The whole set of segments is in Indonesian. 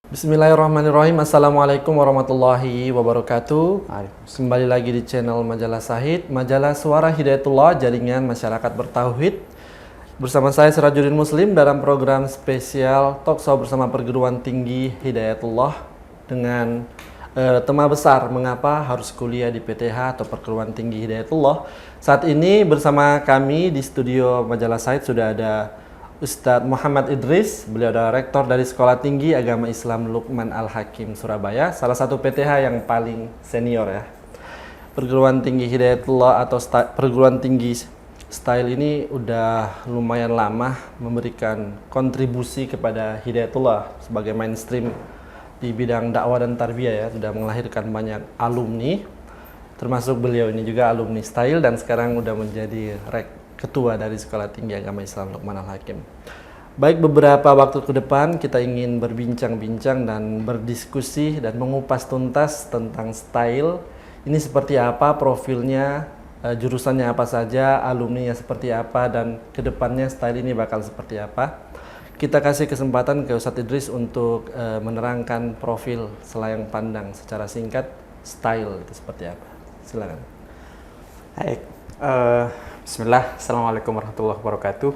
Bismillahirrahmanirrahim. Assalamualaikum warahmatullahi wabarakatuh. Waalaikumsalam. Kembali lagi di channel Majalah Sahid, Majalah Suara Hidayatullah, jaringan masyarakat bertauhid. Bersama saya Sirajuddin Muslim dalam program spesial Talkshow bersama Perguruan Tinggi Hidayatullah dengan tema besar mengapa harus kuliah di PTH atau Perguruan Tinggi Hidayatullah. Saat ini bersama kami di studio Majalah Sahid sudah ada Ustadz Muhammad Idris, beliau adalah rektor dari Sekolah Tinggi Agama Islam Luqman Al-Hakim Surabaya, salah satu PTH yang paling senior ya. Perguruan Tinggi Hidayatullah atau Perguruan Tinggi Style ini udah lumayan lama memberikan kontribusi kepada Hidayatullah sebagai mainstream di bidang dakwah dan tarbiyah ya, sudah melahirkan banyak alumni, termasuk beliau ini juga alumni Style dan sekarang udah menjadi ketua dari Sekolah Tinggi Agama Islam Luqman Al-Hakim. Baik, beberapa waktu ke depan kita ingin berbincang-bincang dan berdiskusi dan mengupas tuntas tentang style. Ini seperti apa profilnya, jurusannya apa saja, alumninya seperti apa, dan kedepannya style ini bakal seperti apa. Kita kasih kesempatan ke Ustadz Idris untuk menerangkan profil selayang pandang secara singkat style itu seperti apa. Silakan. Baik. Bismillah, Assalamualaikum warahmatullahi wabarakatuh.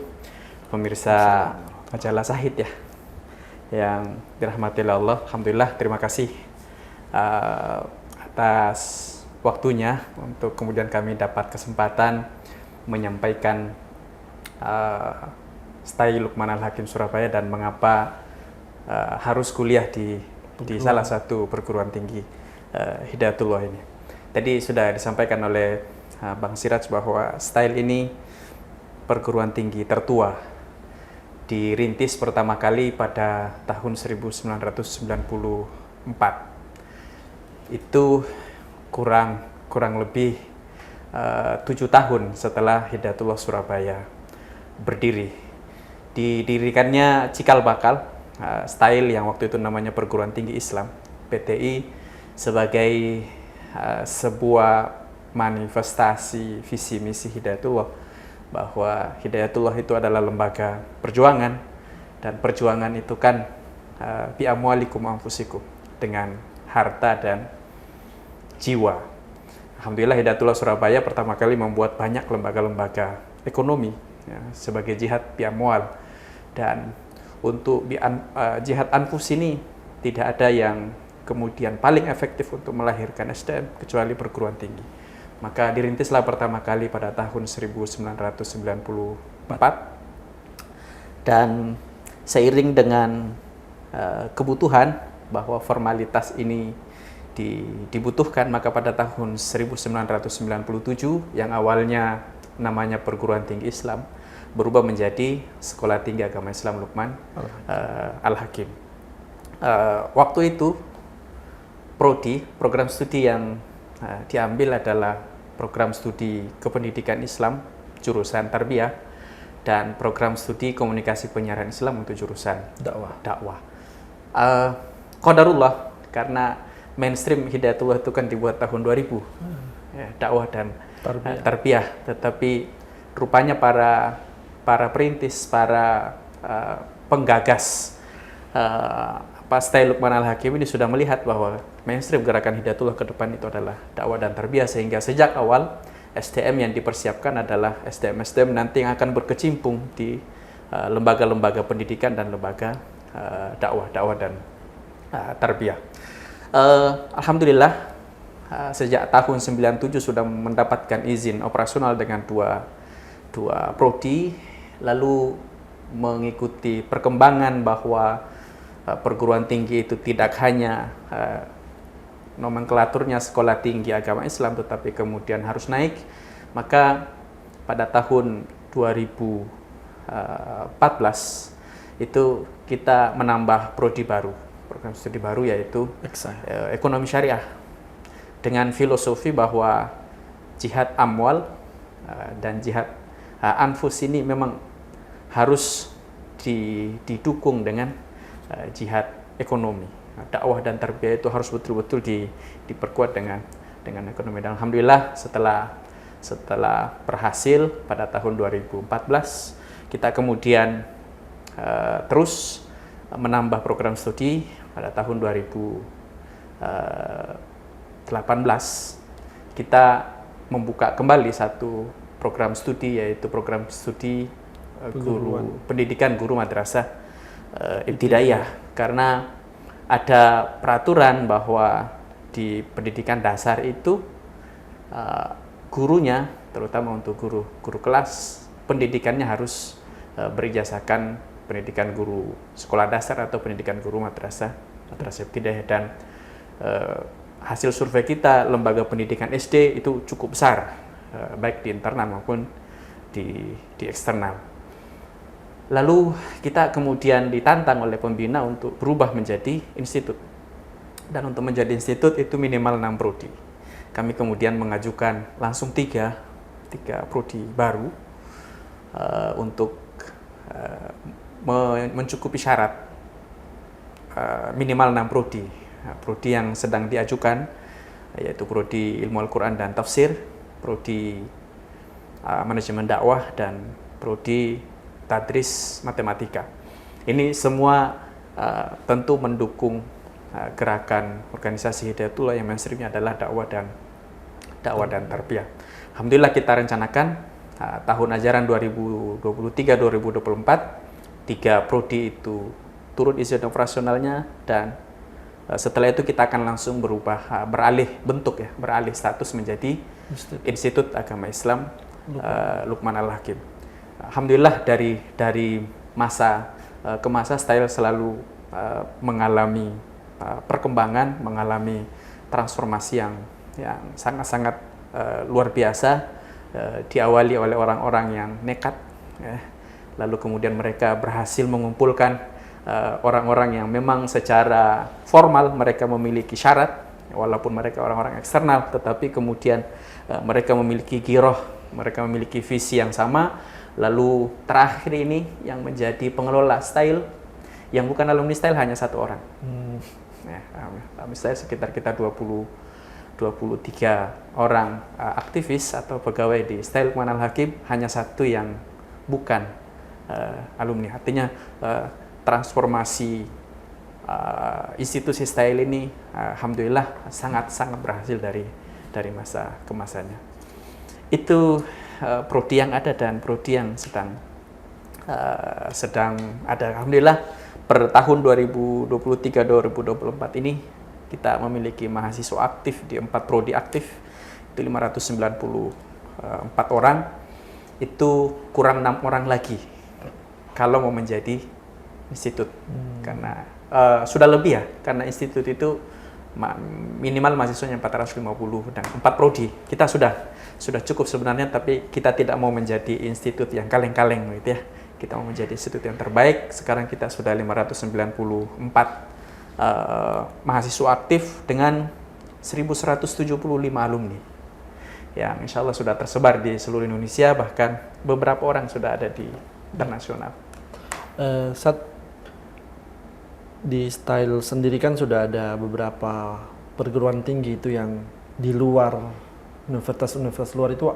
Pemirsa Majalah Sahid ya, yang dirahmati Allah. Alhamdulillah, terima kasih atas waktunya untuk kemudian kami dapat kesempatan menyampaikan style Luqman Al-Hakim Surabaya dan mengapa harus kuliah di salah satu perguruan tinggi Hidayatullah ini. Tadi sudah disampaikan oleh Bang Siraj bahwa style ini perguruan tinggi tertua, dirintis pertama kali pada tahun 1994. Itu kurang lebih 7 tahun setelah Hidayatullah Surabaya berdiri. Didirikannya cikal bakal style yang waktu itu namanya Perguruan Tinggi Islam PTI sebagai sebuah manifestasi visi misi Hidayatullah, bahwa Hidayatullah itu adalah lembaga perjuangan, dan perjuangan itu kan bi amwalikum anfusikum, dengan harta dan jiwa. Alhamdulillah Hidayatullah Surabaya pertama kali membuat banyak lembaga-lembaga ekonomi ya, sebagai jihad bi amwal, dan untuk jihad anfus ini tidak ada yang kemudian paling efektif untuk melahirkan SDM kecuali perguruan tinggi. Maka dirintislah pertama kali pada tahun 1994, dan seiring dengan kebutuhan bahwa formalitas ini dibutuhkan, maka pada tahun 1997 yang awalnya namanya Perguruan Tinggi Islam berubah menjadi Sekolah Tinggi Agama Islam Luqman Al-Hakim. Waktu itu program studi yang diambil adalah program studi Kependidikan Islam jurusan Tarbiyah dan program studi Komunikasi Penyiaran Islam untuk jurusan dakwah. Qadarullah, karena mainstream Hidayatullah itu kan dibuat tahun 2000, ya, dakwah dan tarbiyah, tetapi rupanya para perintis, para penggagas style Luqman Al-Hakim ini sudah melihat bahwa mainstream gerakan Hidayatullah ke depan itu adalah dakwah dan tarbiyah, sehingga sejak awal SDM yang dipersiapkan adalah SDM nanti yang akan berkecimpung di lembaga-lembaga pendidikan dan lembaga dakwah dan tarbiyah. Alhamdulillah sejak tahun 97 sudah mendapatkan izin operasional dengan dua prodi, lalu mengikuti perkembangan bahwa perguruan tinggi itu tidak hanya nomenklaturnya Sekolah Tinggi Agama Islam, tetapi kemudian harus naik. Maka pada tahun 2014 itu kita menambah prodi baru, program studi baru, yaitu Ekonomi Syariah, dengan filosofi bahwa jihad amwal dan jihad anfus ini memang harus didukung dengan jihad ekonomi. Dakwah dan tarbiyah itu harus betul-betul diperkuat dengan ekonomi. Dan alhamdulillah setelah berhasil pada tahun 2014, kita kemudian terus menambah program studi pada tahun 2018 kita membuka kembali satu program studi, yaitu program studi pendidikan guru madrasah ibtidaiyah, karena ada peraturan bahwa di pendidikan dasar itu gurunya, terutama untuk guru kelas, pendidikannya harus berijazahkan pendidikan guru sekolah dasar atau pendidikan guru madrasah ibtidaiyah. Dan hasil survei kita, lembaga pendidikan SD itu cukup besar, baik di internal maupun di eksternal. Lalu kita kemudian ditantang oleh pembina untuk berubah menjadi institut. Dan untuk menjadi institut itu minimal 6 prodi. Kami kemudian mengajukan langsung tiga prodi baru untuk mencukupi syarat minimal 6 prodi. Prodi yang sedang diajukan yaitu prodi ilmu Al-Quran dan tafsir, prodi manajemen dakwah, dan prodi tadris matematika. Ini semua tentu mendukung gerakan organisasi Hidayatullah yang mainstreamnya adalah dakwah dan tarbiyah. Alhamdulillah kita rencanakan tahun ajaran 2023-2024 3 prodi itu turun izin operasionalnya, dan setelah itu kita akan langsung beralih status menjadi Institut Agama Islam Luqman Al-Hakim. Alhamdulillah dari masa ke masa Style selalu mengalami perkembangan, mengalami transformasi yang sangat-sangat luar biasa. Diawali oleh orang-orang yang nekat, lalu kemudian mereka berhasil mengumpulkan orang-orang yang memang secara formal mereka memiliki syarat, walaupun mereka orang-orang eksternal, tetapi kemudian mereka memiliki giroh, mereka memiliki visi yang sama. Lalu terakhir ini yang menjadi pengelola Style, yang bukan alumni Style hanya 1 orang. Alumni Style sekitar kita 23 orang aktivis atau pegawai di Style Luqman Al-Hakim, hanya 1 yang bukan alumni. Artinya transformasi institusi Style ini alhamdulillah sangat-sangat berhasil dari masa ke masanya. Itu prodi yang ada dan prodi yang sedang ada. Alhamdulillah per tahun 2023-2024 ini kita memiliki mahasiswa aktif di 4 prodi aktif, itu 594 orang. Itu kurang 6 orang lagi kalau mau menjadi institut. Karena sudah lebih ya, karena institut itu minimal mahasiswanya 450 dan 4 prodi. Kita sudah cukup sebenarnya, tapi kita tidak mau menjadi institut yang kaleng-kaleng gitu ya. Kita mau menjadi institut yang terbaik. Sekarang kita sudah 594 mahasiswa aktif dengan 1175 alumni yang insya Allah sudah tersebar di seluruh Indonesia, bahkan beberapa orang sudah ada di internasional. Saat di Style sendiri kan sudah ada beberapa perguruan tinggi itu yang di luar universitas luar itu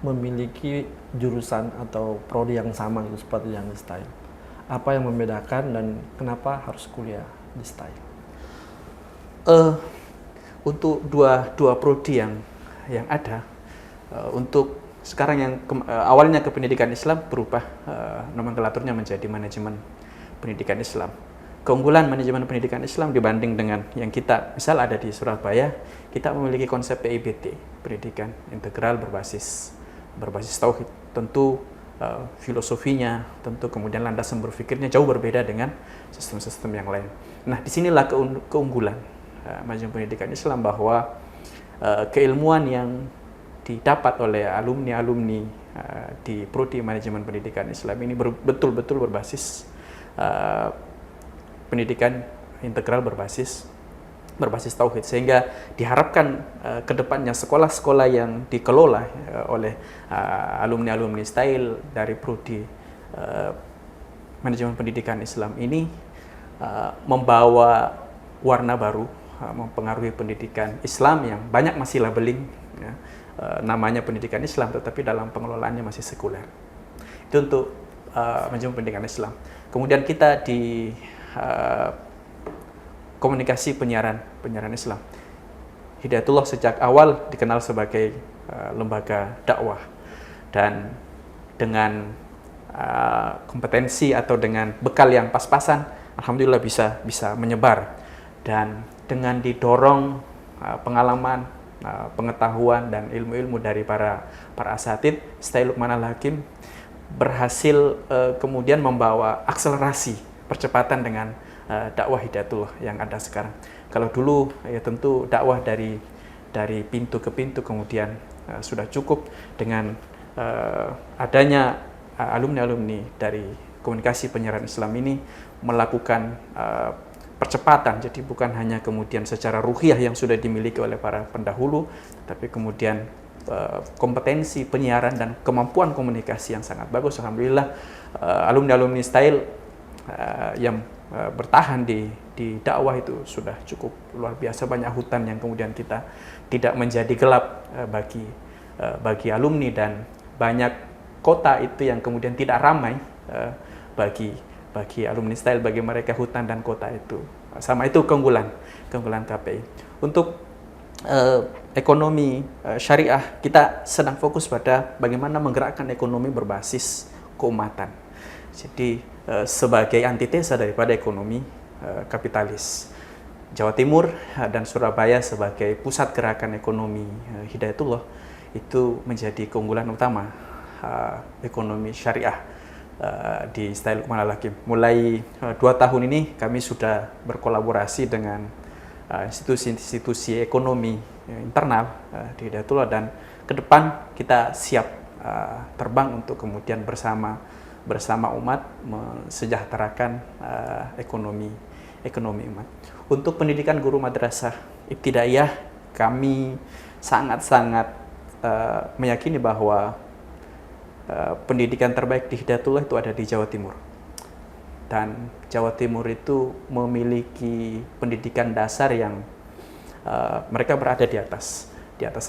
memiliki jurusan atau prodi yang sama gitu, seperti yang di Style. Apa yang membedakan dan kenapa harus kuliah di Style? Untuk dua prodi yang ada, untuk sekarang yang awalnya ke pendidikan Islam berubah nomenklaturnya menjadi manajemen pendidikan Islam. Keunggulan manajemen pendidikan Islam dibanding dengan yang kita misal ada di Surabaya, kita memiliki konsep PIBT, pendidikan integral berbasis tauhid. Tentu filosofinya, tentu kemudian landasan berpikirnya jauh berbeda dengan sistem-sistem yang lain. Nah, disinilah keunggulan manajemen pendidikan Islam, bahwa keilmuan yang didapat oleh alumni-alumni di prodi manajemen pendidikan Islam ini betul-betul berbasis pendidikan integral berbasis tauhid, sehingga diharapkan ke depannya sekolah-sekolah yang dikelola oleh alumni-alumni Style dari prodi manajemen pendidikan Islam ini membawa warna baru, mempengaruhi pendidikan Islam yang banyak masih labeling ya, namanya pendidikan Islam, tetapi dalam pengelolaannya masih sekuler. Itu untuk manajemen pendidikan Islam. Kemudian kita di komunikasi penyiaran Islam. Hidayatullah sejak awal dikenal sebagai lembaga dakwah, dan dengan kompetensi atau dengan bekal yang pas-pasan, alhamdulillah bisa menyebar, dan dengan didorong pengalaman, pengetahuan dan ilmu-ilmu dari para asatidz, Style Luqman Al-Hakim berhasil kemudian membawa akselerasi percepatan dengan dakwah Hidayatullah yang ada sekarang. Kalau dulu ya tentu dakwah dari pintu ke pintu, kemudian sudah cukup dengan adanya alumni-alumni dari komunikasi penyiaran Islam ini melakukan percepatan. Jadi bukan hanya kemudian secara ruhiyah yang sudah dimiliki oleh para pendahulu, tapi kemudian kompetensi penyiaran dan kemampuan komunikasi yang sangat bagus. Alhamdulillah alumni-alumni Style yang bertahan di dakwah itu sudah cukup luar biasa. Banyak hutan yang kemudian kita tidak menjadi gelap bagi alumni, dan banyak kota itu yang kemudian tidak ramai bagi alumni Style. Bagi mereka hutan dan kota itu sama, itu keunggulan KPI. Untuk ekonomi syariah, kita sedang fokus pada bagaimana menggerakkan ekonomi berbasis keumatan. Jadi sebagai antitesa daripada ekonomi kapitalis, Jawa Timur dan Surabaya sebagai pusat gerakan ekonomi Hidayatullah itu menjadi keunggulan utama ekonomi syariah di Style Luqman Al-Hakim. Mulai 2 tahun ini kami sudah berkolaborasi dengan institusi-institusi ekonomi internal di Hidayatullah, dan ke depan kita siap terbang untuk kemudian bersama umat mensejahterakan ekonomi umat. Untuk pendidikan guru madrasah ibtidaiyah, kami sangat-sangat meyakini bahwa pendidikan terbaik di Hidayatullah itu ada di Jawa Timur. Dan Jawa Timur itu memiliki pendidikan dasar yang mereka berada di atas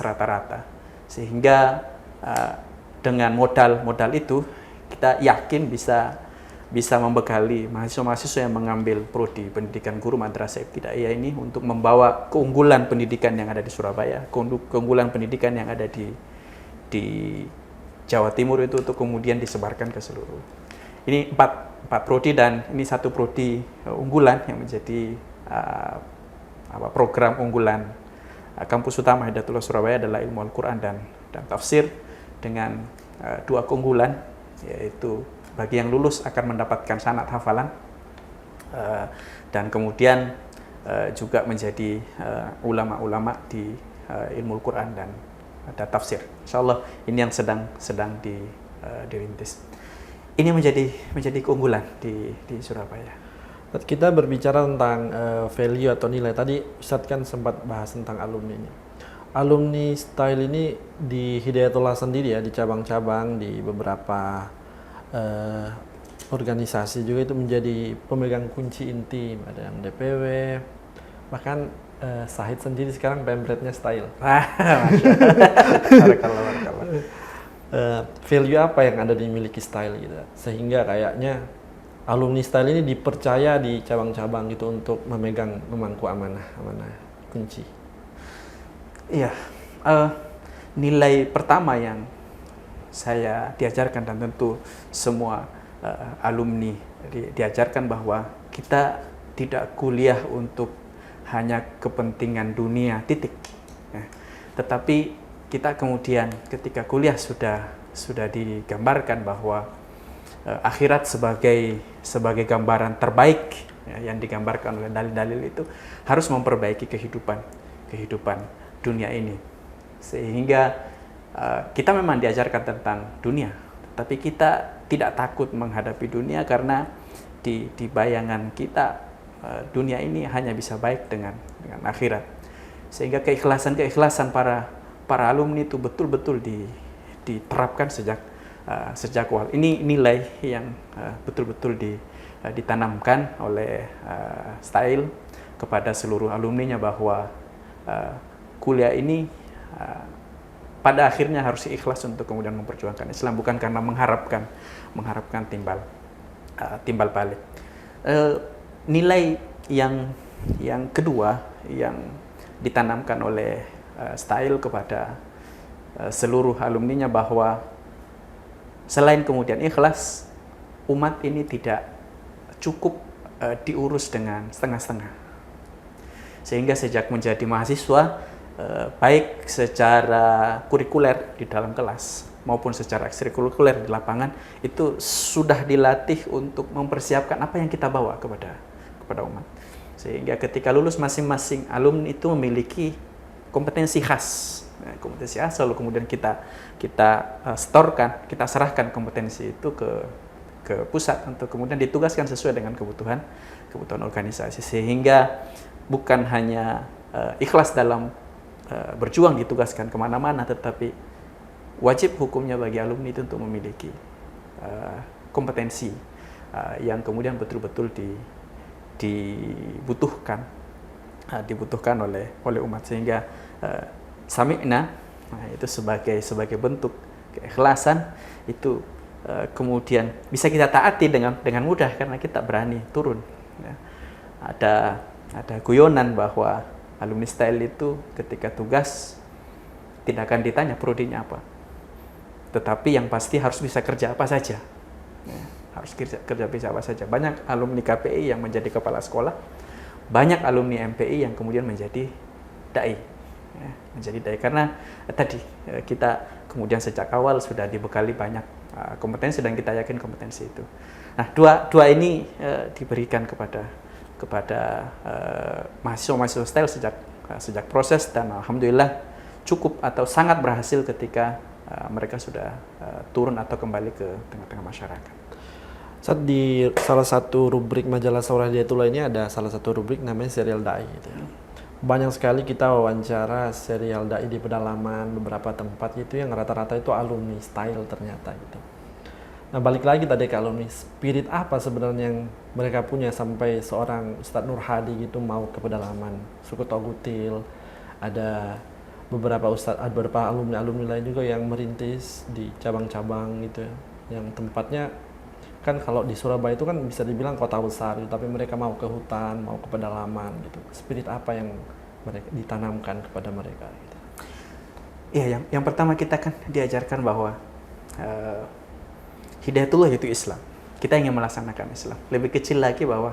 rata-rata. Sehingga dengan modal itu kita yakin bisa membekali mahasiswa-mahasiswa yang mengambil prodi pendidikan guru madrasah ibtidaiyah ini untuk membawa keunggulan pendidikan yang ada di Surabaya, keunggulan pendidikan yang ada di Jawa Timur itu untuk kemudian disebarkan ke seluruh. Ini empat prodi, dan ini satu prodi unggulan yang menjadi program unggulan kampus utama Hidayatullah Surabaya adalah ilmu Al-Quran dan tafsir, dengan 2 keunggulan, yaitu bagi yang lulus akan mendapatkan sanad hafalan, dan kemudian juga menjadi ulama-ulama di ilmu Al-Quran dan tafsir. Insyaallah ini yang sedang dirintis. Ini menjadi keunggulan di Surabaya. Kita berbicara tentang value atau nilai. Tadi Ustadz kan sempat bahas tentang alumni ini. Alumni Style ini di Hidayatullah sendiri ya, di cabang-cabang, di beberapa organisasi juga itu menjadi pemegang kunci inti. Ada yang DPW, bahkan Sahid sendiri sekarang pemretnya Style. Barakallah. Value apa yang ada dimiliki Style gitu, sehingga kayaknya alumni Style ini dipercaya di cabang-cabang gitu untuk memangku amanah kunci. Iya, nilai pertama yang saya diajarkan, dan tentu semua alumni diajarkan, bahwa kita tidak kuliah untuk hanya kepentingan dunia titik, tetapi kita kemudian ketika kuliah sudah digambarkan bahwa akhirat sebagai gambaran terbaik yang digambarkan oleh dalil-dalil itu harus memperbaiki kehidupan dunia ini, sehingga kita memang diajarkan tentang dunia, tapi kita tidak takut menghadapi dunia, karena di bayangan kita dunia ini hanya bisa baik dengan akhirat, sehingga keikhlasan para alumni itu betul-betul diterapkan sejak awal. Ini nilai yang betul-betul ditanamkan oleh Style kepada seluruh alumninya, bahwa kuliah ini pada akhirnya harus ikhlas untuk kemudian memperjuangkan Islam, bukan karena mengharapkan timbal balik. Nilai yang Yang kedua yang ditanamkan oleh Style kepada seluruh alumninya bahwa selain kemudian ikhlas, umat ini tidak cukup diurus dengan setengah-setengah. Sehingga sejak menjadi mahasiswa, baik secara kurikuler di dalam kelas maupun secara ekstrakurikuler di lapangan, itu sudah dilatih untuk mempersiapkan apa yang kita bawa kepada umat. Sehingga ketika lulus masing-masing alumni itu memiliki kompetensi khas. Kompetensi khas lalu kemudian kita setorkan, kita serahkan kompetensi itu ke pusat untuk kemudian ditugaskan sesuai dengan kebutuhan organisasi, sehingga bukan hanya ikhlas dalam berjuang ditugaskan kemana-mana, tetapi wajib hukumnya bagi alumni itu untuk memiliki kompetensi yang kemudian betul-betul dibutuhkan oleh umat, sehingga sami'na, itu sebagai bentuk keikhlasan itu kemudian bisa kita taati dengan mudah karena kita berani turun. Ya. Ada guyonan bahwa alumni Style itu ketika tugas tidak akan ditanya prodinya apa, tetapi yang pasti harus bisa kerja apa saja. Ya, harus kerja bisa apa saja. Banyak alumni KPI yang menjadi kepala sekolah, banyak alumni MPI yang kemudian menjadi dai. Ya, menjadi dai karena tadi kita kemudian sejak awal sudah dibekali banyak kompetensi dan kita yakin kompetensi itu. Nah, dua ini diberikan kepada mahasiswa Style sejak proses, dan alhamdulillah cukup atau sangat berhasil ketika mereka sudah turun atau kembali ke tengah-tengah masyarakat. Saat di salah satu rubrik majalah Saurah Hidayatullah ini ada salah satu rubrik namanya serial dai gitu ya. Banyak sekali kita wawancara serial dai di pedalaman beberapa tempat gitu yang rata-rata itu alumni Style ternyata gitu. Nah, balik lagi tadi ke alumni, spirit apa sebenarnya yang mereka punya sampai seorang Ustadz Nur Hadi gitu mau ke pedalaman suku Togutil. Ada beberapa alumni lain juga yang merintis di cabang-cabang gitu ya, yang tempatnya kan kalau di Surabaya itu kan bisa dibilang kota besar, tapi mereka mau ke hutan, mau ke pedalaman gitu. Spirit apa yang mereka ditanamkan kepada mereka gitu? Iya, yang pertama kita kan diajarkan bahwa Hidayatullah itu Islam. Kita ingin melaksanakan Islam. Lebih kecil lagi bahwa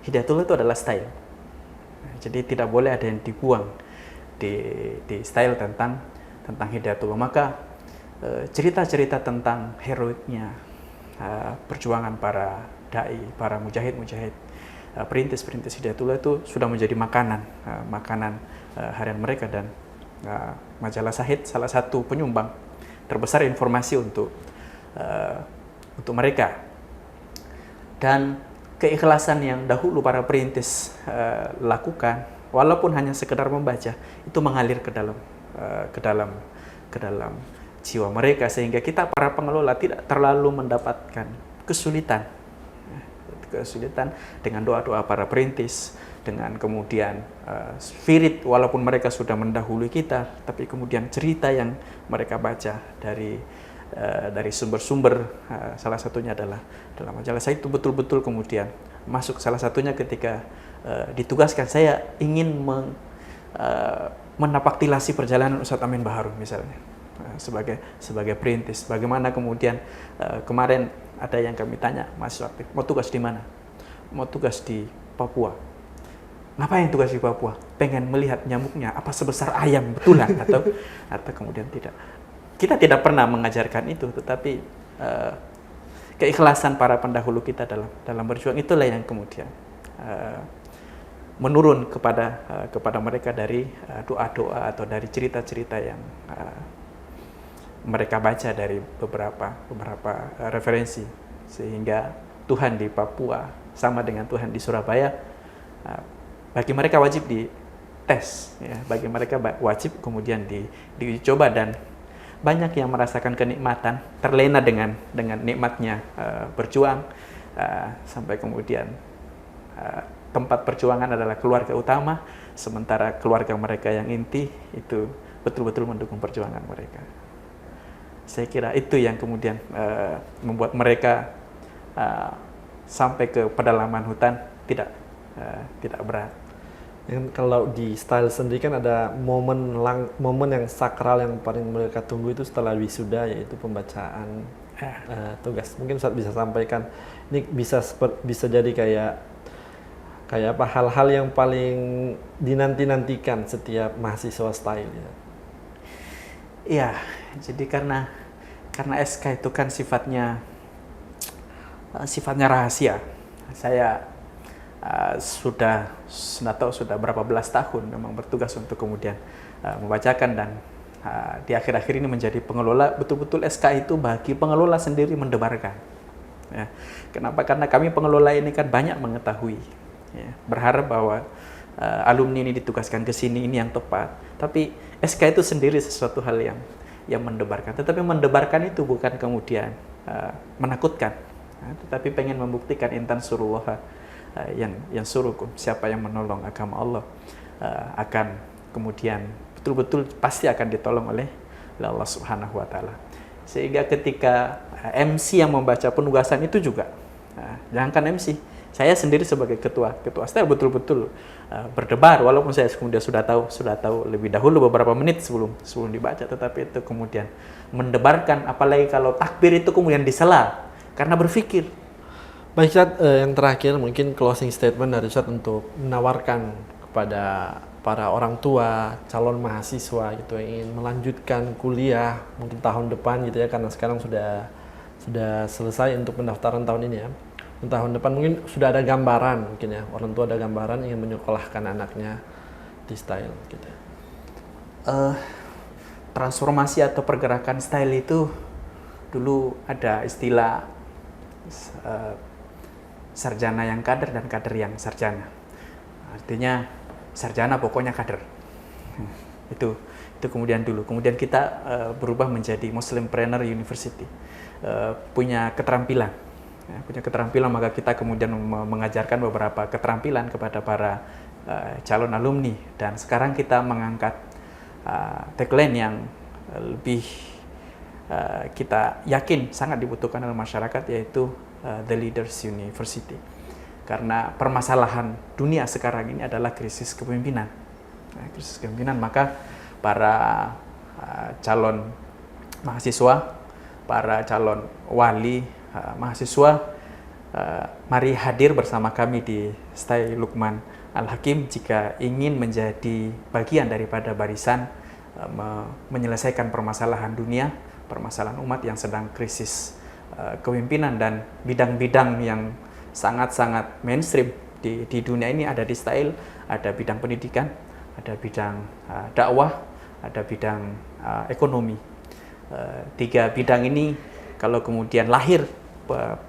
Hidayatullah itu adalah Style. Jadi tidak boleh ada yang dibuang di Style tentang Hidayatullah. Maka cerita-cerita tentang heroiknya perjuangan para dai, para mujahid, perintis Hidayatullah itu sudah menjadi makanan harian mereka, dan majalah Syahid salah satu penyumbang terbesar informasi untuk mereka. Dan keikhlasan yang dahulu para perintis lakukan, walaupun hanya sekedar membaca, itu mengalir ke dalam jiwa mereka, sehingga kita para pengelola tidak terlalu mendapatkan kesulitan dengan doa-doa para perintis, dengan kemudian spirit walaupun mereka sudah mendahului kita, tapi kemudian cerita yang mereka baca dari sumber-sumber, salah satunya adalah dalam majalah saya itu betul-betul kemudian masuk. Salah satunya ketika ditugaskan saya ingin menapaktilasi perjalanan Ustadz Amin Baharun misalnya, sebagai perintis. Bagaimana kemudian kemarin ada yang kami tanya, mahasiswa aktif, mau tugas di mana? Mau tugas di Papua. Ngapain tugas di Papua? Pengen melihat nyamuknya apa sebesar ayam betulan atau kemudian tidak. Kita tidak pernah mengajarkan itu, tetapi keikhlasan para pendahulu kita dalam berjuang itulah yang kemudian menurun kepada mereka dari doa-doa atau dari cerita-cerita yang mereka baca dari beberapa referensi, sehingga Tuhan di Papua sama dengan Tuhan di Surabaya bagi mereka wajib dites, ya. Bagi mereka wajib kemudian dicoba, dan banyak yang merasakan kenikmatan, terlena dengan nikmatnya berjuang, sampai kemudian tempat perjuangan adalah keluarga utama, sementara keluarga mereka yang inti itu betul-betul mendukung perjuangan mereka. Saya kira itu yang kemudian membuat mereka sampai ke pedalaman hutan tidak berat. Yang kalau di style sendiri kan ada momen yang sakral yang paling mereka tunggu itu setelah wisuda, yaitu pembacaan tugas. Mungkin Ustadz bisa sampaikan, ini bisa jadi kayak apa hal-hal yang paling dinanti-nantikan setiap mahasiswa style ya. Iya, jadi karena SK itu kan sifatnya rahasia. Saya sudah berapa belas tahun memang bertugas untuk kemudian membacakan, dan di akhir-akhir ini menjadi pengelola. Betul-betul SK itu bagi pengelola sendiri mendebarkan. Ya. Kenapa? Karena kami pengelola ini kan banyak mengetahui, ya, berharap bahwa alumni ini ditugaskan ke sini, ini yang tepat. Tapi SK itu sendiri sesuatu hal yang mendebarkan. Tetapi mendebarkan itu bukan kemudian menakutkan, tetapi pengen membuktikan intan surullah yang suruhkum, siapa yang menolong agama Allah akan kemudian betul-betul pasti akan ditolong oleh Allah Subhanahu wa taala. Sehingga ketika MC yang membaca penugasan itu juga, jangankan MC, saya sendiri sebagai ketua style betul-betul berdebar, walaupun saya kemudian sudah tahu lebih dahulu beberapa menit sebelum dibaca, tetapi itu kemudian mendebarkan, apalagi kalau takbir itu kemudian disela karena berpikir. Baik Ustadz, yang terakhir mungkin closing statement dari Ustadz untuk menawarkan kepada para orang tua, calon mahasiswa gitu yang ingin melanjutkan kuliah mungkin tahun depan gitu ya, karena sekarang sudah selesai untuk pendaftaran tahun ini ya. Tahun depan mungkin sudah ada gambaran, mungkin ya orang tua ada gambaran ingin menyekolahkan anaknya di style gitu. Transformasi atau pergerakan style itu dulu ada istilah sarjana yang kader dan kader yang sarjana. Artinya sarjana pokoknya kader. Itu kemudian dulu. Kemudian kita berubah menjadi Muslimpreneur University. Punya keterampilan. Punya keterampilan, maka kita kemudian mengajarkan beberapa keterampilan kepada para calon alumni. Dan sekarang kita mengangkat tagline yang lebih kita yakin sangat dibutuhkan oleh masyarakat, yaitu The Leaders University. Karena permasalahan dunia sekarang ini adalah krisis kepemimpinan. Krisis kepemimpinan, maka para calon mahasiswa, para calon wali mahasiswa, mari hadir bersama kami di Style Luqman Al-Hakim jika ingin menjadi bagian daripada barisan menyelesaikan permasalahan dunia, permasalahan umat yang sedang krisis kepemimpinan, dan bidang-bidang yang sangat-sangat mainstream di dunia ini ada di Style. Ada bidang pendidikan, ada bidang dakwah, ada bidang ekonomi. Tiga bidang ini kalau kemudian lahir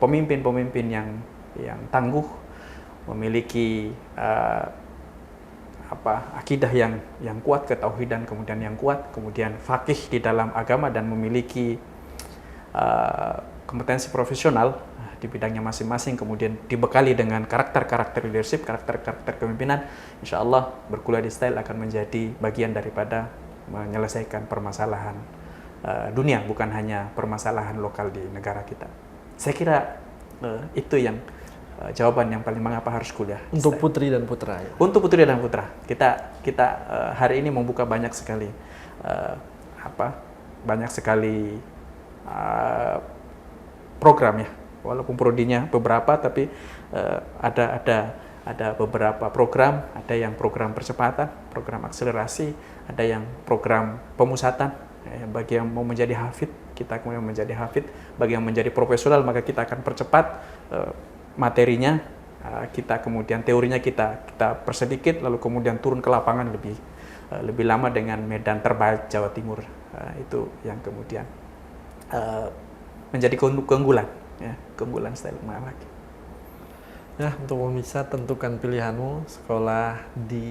pemimpin-pemimpin yang tangguh, memiliki akidah yang kuat, ketauhidan kemudian yang kuat, kemudian faqih di dalam agama, dan memiliki kompetensi profesional di bidangnya masing-masing, kemudian dibekali dengan karakter-karakter leadership, karakter-karakter kepemimpinan, insya Allah berkuliah di Style akan menjadi bagian daripada menyelesaikan permasalahan dunia, bukan hanya permasalahan lokal di negara kita. Saya kira itu yang jawaban yang paling mengapa harus kuliah. Untuk putri dan putra ya? Untuk putri dan putra. Kita hari ini membuka banyak sekali program ya, walaupun prodinya beberapa, tapi ada beberapa program, ada yang program percepatan, program akselerasi, ada yang program pemusatan. Bagi yang mau menjadi hafid, kita kemudian menjadi hafid. Bagi yang menjadi profesional, maka kita akan percepat materinya, kita kemudian teorinya kita persedikit, lalu kemudian turun ke lapangan lebih lama dengan medan terbaik Jawa Timur. Itu yang kemudian menjadi keunggulan, ya, keunggulan Style Luqman Al-Hakim. Ya, untuk pemirsa, tentukan pilihanmu sekolah di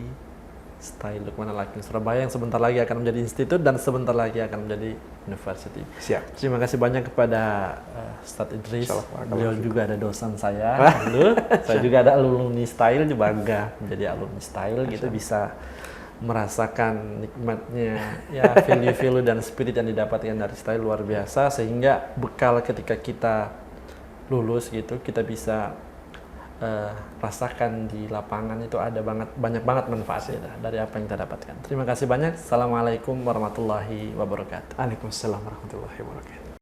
Style Luqman Al-Hakim Surabaya yang sebentar lagi akan menjadi institut dan sebentar lagi akan menjadi university. Siap. Terima kasih banyak kepada Ustadz Idris. Beliau juga ada dosen saya. Saya juga ada alumni Style, bangga menjadi alumni Style gitu, bisa merasakan nikmatnya ya, value dan spirit yang didapatkan dari Style luar biasa, sehingga bekal ketika kita lulus gitu kita bisa rasakan di lapangan itu ada banyak banget manfaatnya dari apa yang kita dapatkan. Terima kasih banyak. Assalamualaikum warahmatullahi wabarakatuh. Waalaikumsalam warahmatullahi wabarakatuh.